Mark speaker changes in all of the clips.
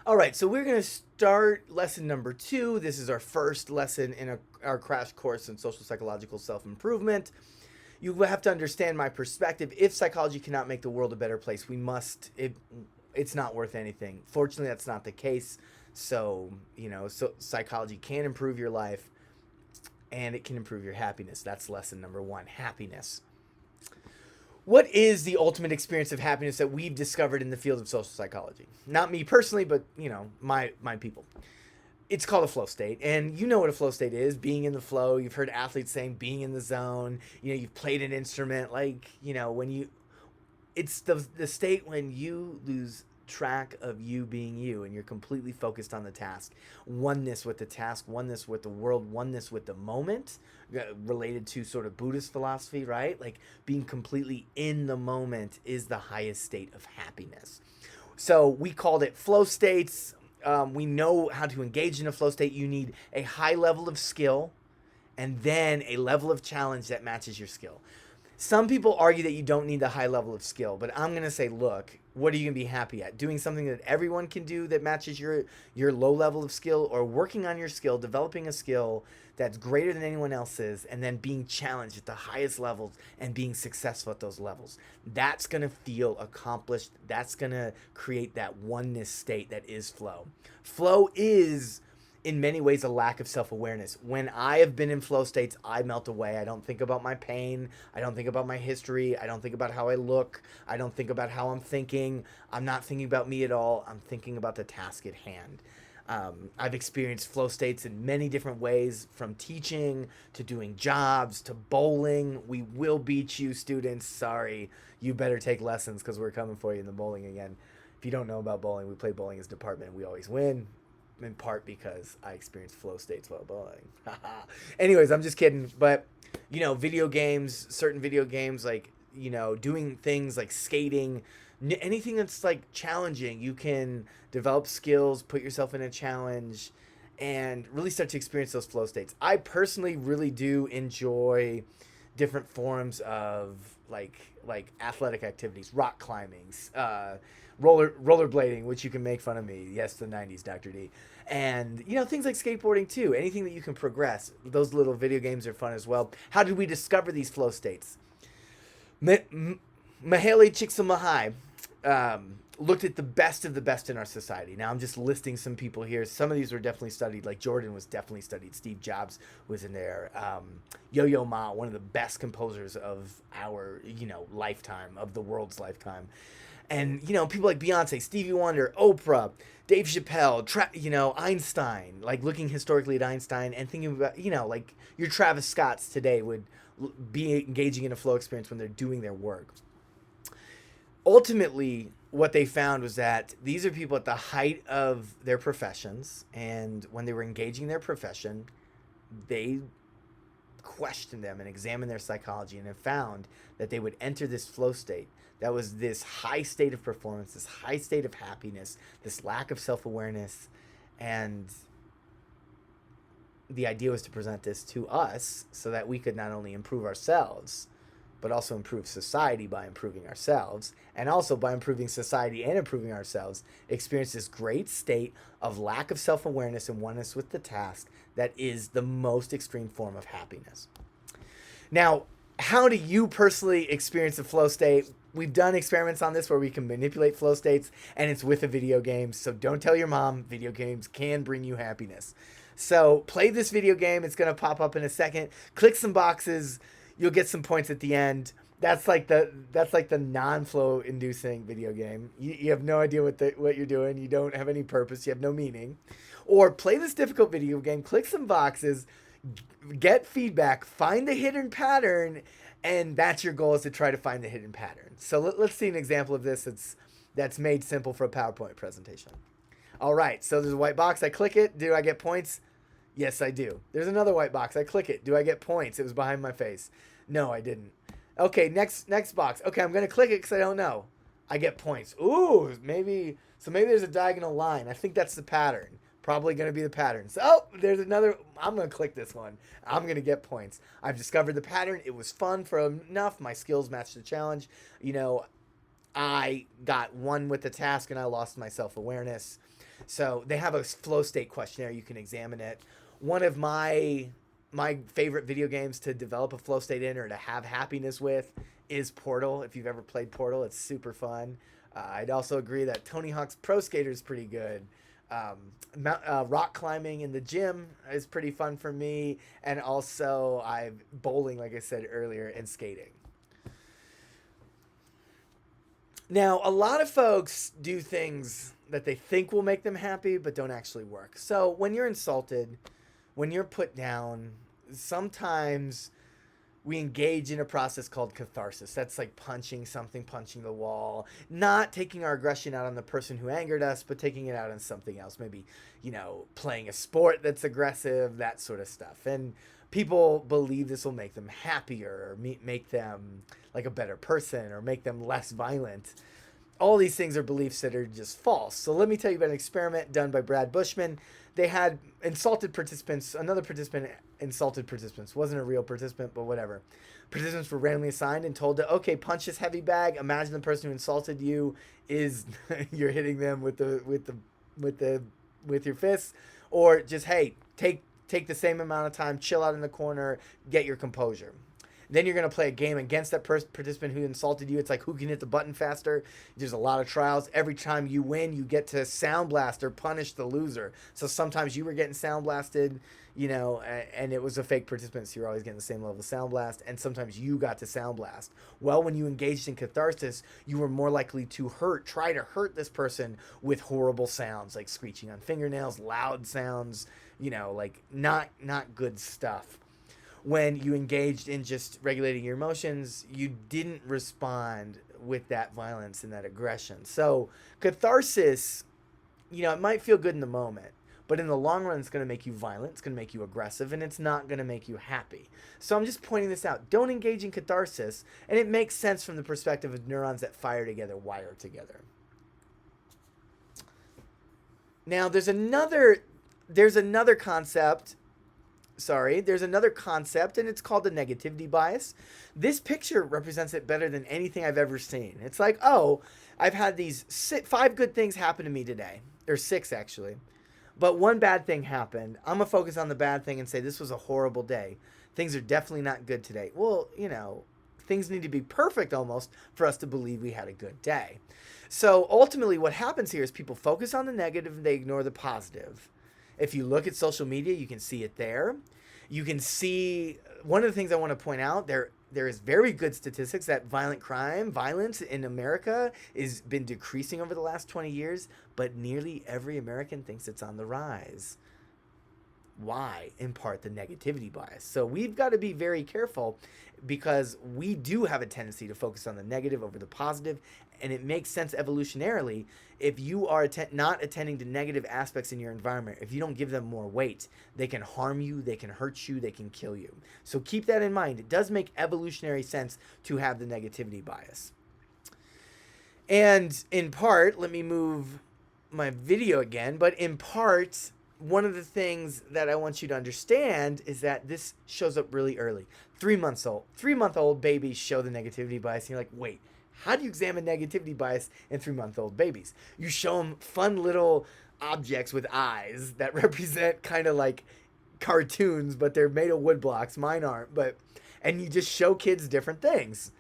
Speaker 1: All right, so we're going to start lesson number 2. This is our first lesson in our crash course in social psychological self-improvement. You have to understand my perspective. If psychology cannot make the world a better place, it's not worth anything. Fortunately, that's not the case. So psychology can improve your life and it can improve your happiness. That's lesson number 1, happiness. What is the ultimate experience of happiness that we've discovered in the field of social psychology? Not me personally, but my people. It's called a flow state, and you know what a flow state is: being in the flow. You've heard athletes saying being in the zone. You've played an instrument, when you it's the state when you lose track of you being you and you're completely focused on the task. Oneness with the task, oneness with the world, oneness with the moment, related to sort of Buddhist philosophy, right? Like being completely in the moment is the highest state of happiness. So we called it flow states. We know how to engage in a flow state. You need a high level of skill and then a level of challenge that matches your skill. Some people argue that you don't need the high level of skill, but I'm going to say, look, what are you going to be happy at? Doing something that everyone can do that matches your low level of skill, or working on your skill, developing a skill that's greater than anyone else's, and then being challenged at the highest levels and being successful at those levels. That's going to feel accomplished. That's going to create that oneness state that is flow. Flow is in many ways a lack of self-awareness. When I have been in flow states, I melt away. I don't think about my pain. I don't think about my history. I don't think about how I look. I don't think about how I'm thinking. I'm not thinking about me at all. I'm thinking about the task at hand. I've experienced flow states in many different ways, from teaching to doing jobs to bowling. We will beat you, students. Sorry. You better take lessons because we're coming for you in the bowling again. If you don't know about bowling, we play bowling as a department. We always win. In part because I experienced flow states while bowling. Anyways, I'm just kidding. But, video games, certain video games, doing things like skating, anything that's like challenging, you can develop skills, put yourself in a challenge, and really start to experience those flow states. I personally really do enjoy different forms of like athletic activities, rock climbing, rollerblading, which you can make fun of me. Yes, the 90s, Dr. D. And, things like skateboarding too. Anything that you can progress. Those little video games are fun as well. How did we discover these flow states? Mahele Csikszentmihalyi looked at the best of the best in our society. Now, I'm just listing some people here. Some of these were definitely studied. Like Jordan was definitely studied. Steve Jobs was in there. Yo-Yo Ma, one of the best composers of our, lifetime, of the world's lifetime. And, people like Beyonce, Stevie Wonder, Oprah, Dave Chappelle, Einstein, like looking historically at Einstein and thinking about, like your Travis Scotts today would be engaging in a flow experience when they're doing their work. Ultimately, what they found was that these are people at the height of their professions, and when they were engaging in their profession, they questioned them and examined their psychology and have found that they would enter this flow state. That was this high state of performance, this high state of happiness, this lack of self-awareness. And the idea was to present this to us so that we could not only improve ourselves, but also improve society by improving ourselves, and also by improving society and improving ourselves, experience this great state of lack of self-awareness and oneness with the task that is the most extreme form of happiness. Now, how do you personally experience a flow state? We've done experiments on this where we can manipulate flow states, and it's with a video game. So don't tell your mom. Video games can bring you happiness. So play this video game. It's going to pop up in a second. Click some boxes. You'll get some points at the end. That's like the non-flow inducing video game. You have no idea what you're doing. You don't have any purpose. You have no meaning. Or play this difficult video game. Click some boxes. Get feedback. Find the hidden pattern. And that's your goal, is to try to find the hidden pattern. So let's see an example of this that's made simple for a PowerPoint presentation. All right, so there's a white box. I click it. Do I get points? Yes, I do. There's another white box. I click it. Do I get points? It was behind my face. No, I didn't. Okay, next box. Okay, I'm going to click it because I don't know. I get points. Ooh, maybe there's a diagonal line. I think that's the pattern. Probably going to be the pattern. So, there's another. I'm going to click this one. I'm going to get points. I've discovered the pattern. It was fun for enough. My skills matched the challenge. I got one with the task and I lost my self-awareness. So they have a flow state questionnaire. You can examine it. One of my favorite video games to develop a flow state in or to have happiness with is Portal. If you've ever played Portal, it's super fun. I'd also agree that Tony Hawk's Pro Skater is pretty good. Rock climbing in the gym is pretty fun for me, and also I've bowling, like I said earlier, and skating. Now, a lot of folks do things that they think will make them happy, but don't actually work. So when you're insulted, when you're put down, sometimes we engage in a process called catharsis. That's like punching something, punching the wall, not taking our aggression out on the person who angered us, but taking it out on something else. Maybe, playing a sport that's aggressive, that sort of stuff. And people believe this will make them happier or make them like a better person or make them less violent. All these things are beliefs that are just false. So let me tell you about an experiment done by Brad Bushman. They had insulted participants. Another participant insulted participants. Wasn't a real participant, but whatever. Participants were randomly assigned and told to, okay, punch this heavy bag. Imagine the person who insulted you is you're hitting them with your fists, or just, hey, take the same amount of time, chill out in the corner, get your composure. Then you're going to play a game against that participant who insulted you. It's like who can hit the button faster. There's a lot of trials. Every time you win, you get to sound blast or punish the loser. So sometimes you were getting sound blasted, and it was a fake participant, so you're always getting the same level of sound blast. And sometimes you got to sound blast. Well, when you engaged in catharsis, you were more likely to try to hurt this person with horrible sounds, like screeching on fingernails, loud sounds, like not good stuff. When you engaged in just regulating your emotions, you didn't respond with that violence and that aggression. So catharsis, it might feel good in the moment, but in the long run, it's going to make you violent, it's going to make you aggressive, and it's not going to make you happy. So I'm just pointing this out. Don't engage in catharsis, and it makes sense from the perspective of neurons that fire together, wire together. Now, there's another concept. There's another concept, and it's called the negativity bias. This picture represents it better than anything I've ever seen. It's like, oh, I've had these 5 good things happen to me today, or 6 actually, but one bad thing happened. I'm going to focus on the bad thing and say this was a horrible day. Things are definitely not good today. Well, things need to be perfect almost for us to believe we had a good day. So ultimately what happens here is people focus on the negative and they ignore the positive. If you look at social media, you can see it there. You can see, one of the things I want to point out, there is very good statistics that violence in America has been decreasing over the last 20 years, but nearly every American thinks it's on the rise. Why? In part, the negativity bias. So we've got to be very careful because we do have a tendency to focus on the negative over the positive, and it makes sense evolutionarily. If you are not attending to negative aspects in your environment, if you don't give them more weight, they can harm you, they can hurt you, they can kill you. So keep that in mind. It does make evolutionary sense to have the negativity bias. And in part, let me move my video again, but in part, one of the things that I want you to understand is that this shows up really early. 3-month-old babies show the negativity bias, and you're like, wait, how do you examine negativity bias in 3-month-old babies? You show them fun little objects with eyes that represent kind of like cartoons, but they're made of wood blocks. Mine aren't, and you just show kids different things.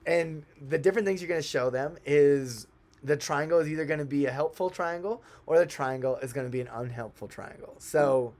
Speaker 1: And the different things you're going to show them is the triangle is either going to be a helpful triangle or the triangle is going to be an unhelpful triangle. So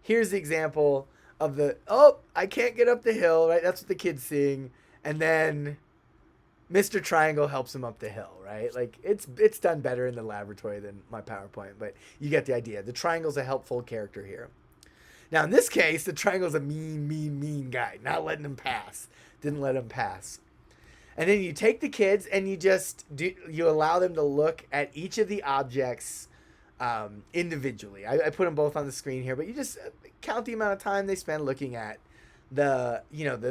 Speaker 1: here's the example of I can't get up the hill, right? That's what the kid's seeing. And then Mr. Triangle helps him up the hill, right? Like it's done better in the laboratory than my PowerPoint, but you get the idea. The triangle's a helpful character here. Now in this case, the triangle's a mean guy, not letting him pass. Didn't let him pass. And then you take the kids and you allow them to look at each of the objects individually. I put them both on the screen here, but you just count the amount of time they spend looking at the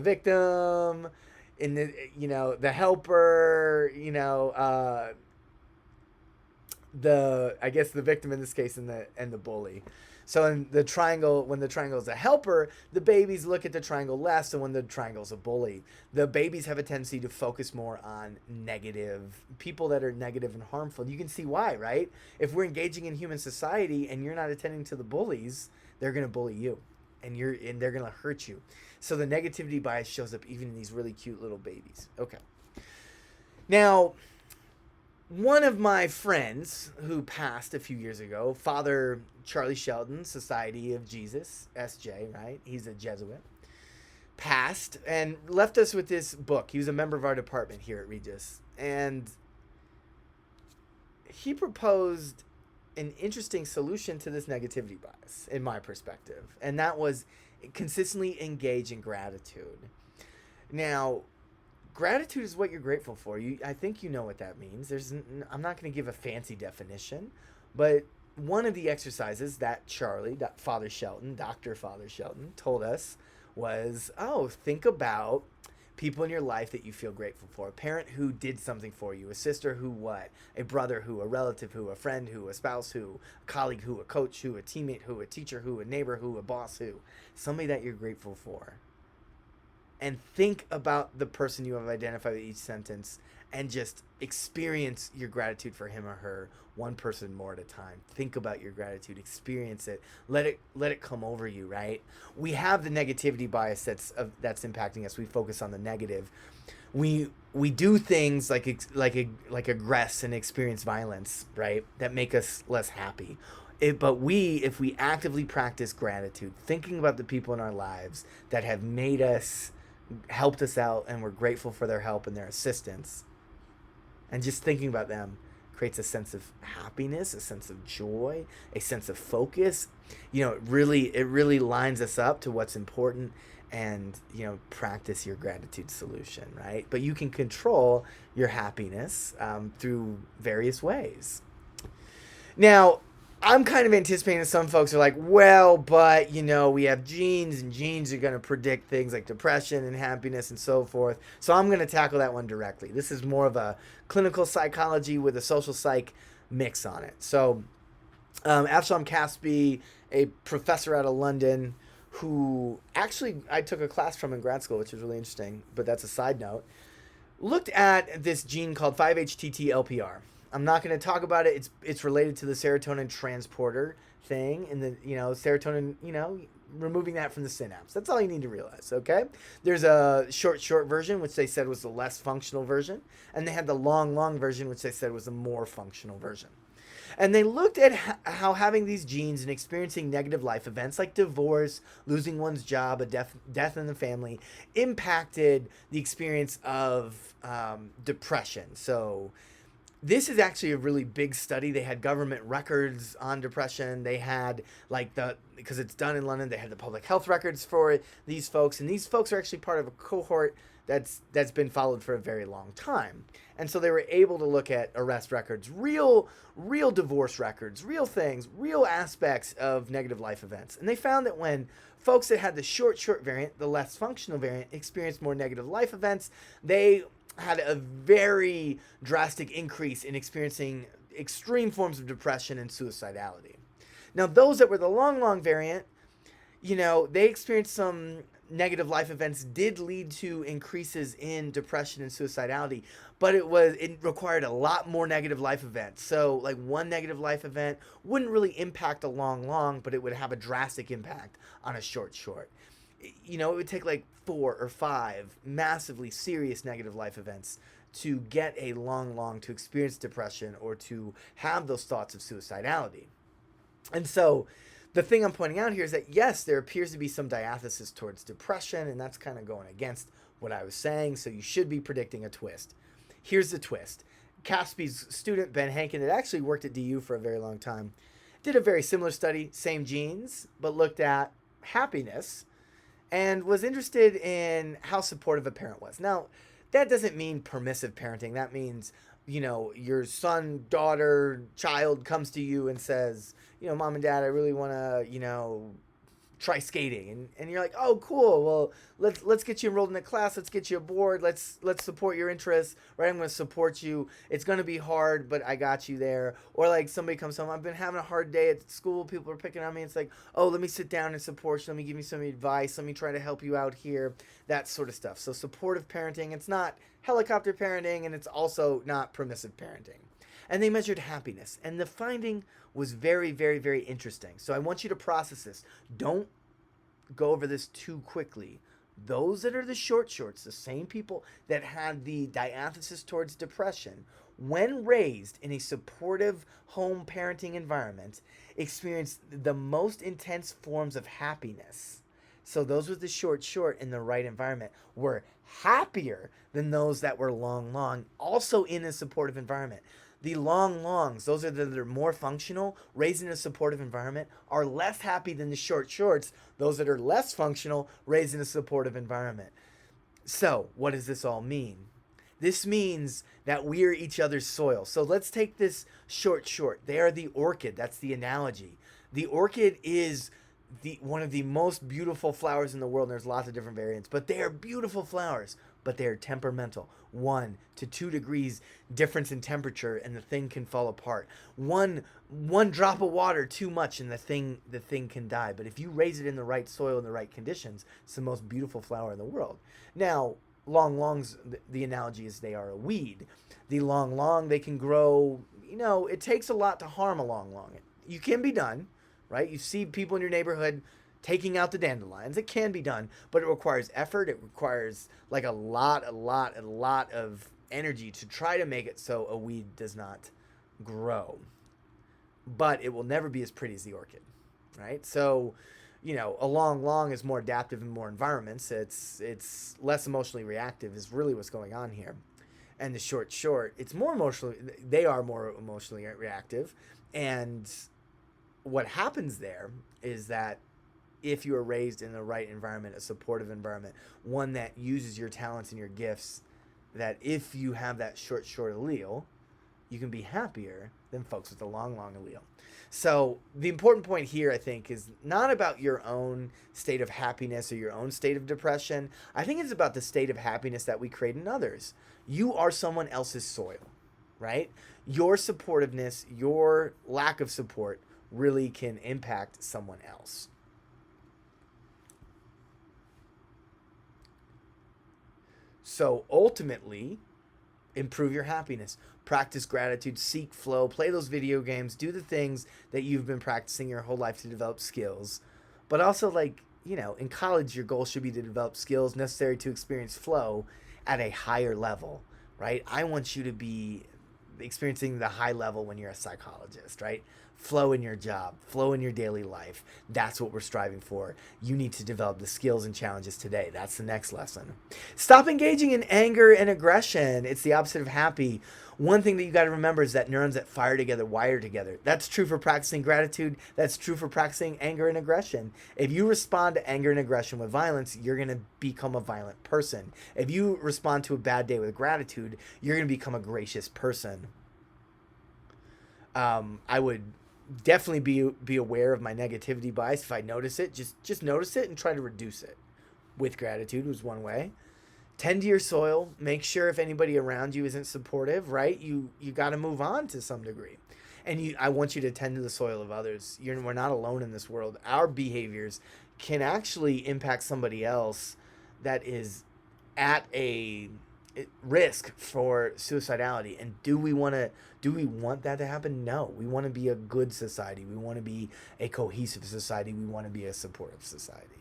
Speaker 1: victim, the helper, I guess the victim in this case and the bully. So in the triangle, when the triangle is a helper, the babies look at the triangle less than when the triangle is a bully. The babies have a tendency to focus more on negative people that are negative and harmful. You can see why, right? If we're engaging in human society and you're not attending to the bullies, they're going to bully you, and they're going to hurt you. So the negativity bias shows up even in these really cute little babies. Okay. Now, one of my friends who passed a few years ago, Father Charlie Sheldon, Society of Jesus, SJ, right? He's a Jesuit, passed and left us with this book. He was a member of our department here at Regis. And he proposed an interesting solution to this negativity bias, in my perspective. And that was consistently engage in gratitude. Now, gratitude is what you're grateful for. I think you know what that means. I'm not going to give a fancy definition, but one of the exercises that Father Shelton, Dr. Father Shelton, told us was, think about people in your life that you feel grateful for. A parent who did something for you, a sister who what, a brother who, a relative who, a friend who, a spouse who, a colleague who, a coach who, a teammate who, a teacher who, a neighbor who, a boss who, somebody that you're grateful for. And think about the person you have identified with each sentence and just experience your gratitude for him or her, one person more at a time. Think about your gratitude, experience it, let it come over you, right? We have the negativity bias that's impacting us. We focus on the negative. We do things like aggress and experience violence, right? That make us less happy. But if we actively practice gratitude, thinking about the people in our lives that have helped us out, and we're grateful for their help and their assistance, and just thinking about them creates a sense of happiness, a sense of joy, a sense of focus. It really lines us up to what's important, and practice your gratitude solution, right? But you can control your happiness through various ways. Now, I'm kind of anticipating that some folks are like, well, but, we have genes, and genes are going to predict things like depression and happiness and so forth. So I'm going to tackle that one directly. This is more of a clinical psychology with a social psych mix on it. So Avshalom Caspi, a professor out of London, who actually I took a class from in grad school, which was really interesting, but that's a side note, looked at this gene called 5-HTT-LPR. I'm not going to talk about it. It's related to the serotonin transporter thing, and the serotonin, removing that from the synapse. That's all you need to realize, okay? There's a short version, which they said was the less functional version, and they had the long version, which they said was the more functional version. And they looked at how having these genes and experiencing negative life events like divorce, losing one's job, a death in the family, impacted the experience of depression. So this is actually a really big study. They had government records on depression. They had because it's done in London, they had the public health records for these folks. And these folks are actually part of a cohort that's been followed for a very long time. And so they were able to look at arrest records, real divorce records, real things, real aspects of negative life events. And they found that when folks that had the short variant, the less functional variant, experienced more negative life events, they had a very drastic increase in experiencing extreme forms of depression and suicidality. Now, those that were the long variant, they experienced some negative life events, did lead to increases in depression and suicidality, but it required a lot more negative life events. So like one negative life event wouldn't really impact a long, but it would have a drastic impact on a short. It would take like 4 or 5 massively serious negative life events to get a long to experience depression or to have those thoughts of suicidality. And so the thing I'm pointing out here is that, yes, there appears to be some diathesis towards depression, and that's kind of going against what I was saying, so you should be predicting a twist. Here's the twist. Caspi's student, Ben Hankin, that actually worked at DU for a very long time, did a very similar study, same genes, but looked at happiness and was interested in how supportive a parent was. Now, that doesn't mean permissive parenting. That means, your son, daughter, child comes to you and says, Mom and Dad, I really want to, try skating, and you're like, oh cool, well let's get you enrolled in a class, let's get you aboard, let's support your interests, right? I'm going to support you, it's going to be hard but I got you there. Or like somebody comes home, I've been having a hard day at school, people are picking on me, it's like, oh, let me sit down and support you, let me give you some advice, let me try to help you out here, that sort of stuff. So supportive parenting, it's not helicopter parenting, and it's also not permissive parenting. And they measured happiness, and the finding was very, very, very interesting. So I want you to process this. Don't go over this too quickly. Those that are the shorts, the same people that had the diathesis towards depression, when raised in a supportive home parenting environment, experienced the most intense forms of happiness. So those with the short in the right environment were happier than those that were long, also in a supportive environment. The longs, those are that are more functional, raised in a supportive environment, are less happy than the shorts, those that are less functional, raised in a supportive environment. So, what does this all mean? This means that we are each other's soil. So let's take this short. They are the orchid. That's the analogy. The orchid is one of the most beautiful flowers in the world. And there's lots of different variants, but they are beautiful flowers. But they are temperamental. 1 to 2 degrees difference in temperature, and the thing can fall apart. One drop of water too much, and the thing can die. But if you raise it in the right soil, in the right conditions, it's the most beautiful flower in the world. Now, longs, the analogy is they are a weed. The long, they can grow. It takes a lot to harm a long. You can be done, right? You see people in your neighborhood taking out the dandelions. It can be done, but it requires effort. It requires like a lot of energy to try to make it so a weed does not grow. But it will never be as pretty as the orchid, right? So, a long is more adaptive in more environments. It's less emotionally reactive is really what's going on here. And the short, it's more emotionally, they are more emotionally reactive. And what happens there is that if you are raised in the right environment, a supportive environment, one that uses your talents and your gifts, that if you have that short allele, you can be happier than folks with the long allele. So the important point here, I think, is not about your own state of happiness or your own state of depression. I think it's about the state of happiness that we create in others. You are someone else's soil, right? Your supportiveness, your lack of support really can impact someone else. So ultimately, improve your happiness, practice gratitude, seek flow, play those video games, do the things that you've been practicing your whole life to develop skills. But also, in college, your goal should be to develop skills necessary to experience flow at a higher level, right? I want you to be experiencing the high level when you're a psychologist, right? Flow in your job, flow in your daily life. That's what we're striving for. You need to develop the skills and challenges today. That's the next lesson. Stop engaging in anger and aggression. It's the opposite of happy. One thing that you got to remember is that neurons that fire together wire together. That's true for practicing gratitude. That's true for practicing anger and aggression. If you respond to anger and aggression with violence, you're going to become a violent person. If you respond to a bad day with gratitude, you're going to become a gracious person. I would definitely be aware of my negativity bias. If I notice it, just notice it and try to reduce it. With gratitude was one way. Tend to your soil. Make sure if anybody around you isn't supportive, right? You got to move on to some degree. And I want you to tend to the soil of others. We're not alone in this world. Our behaviors can actually impact somebody else that is at a risk for suicidality. And do we want that to happen? No. We want to be a good society. We want to be a cohesive society. We want to be a supportive society.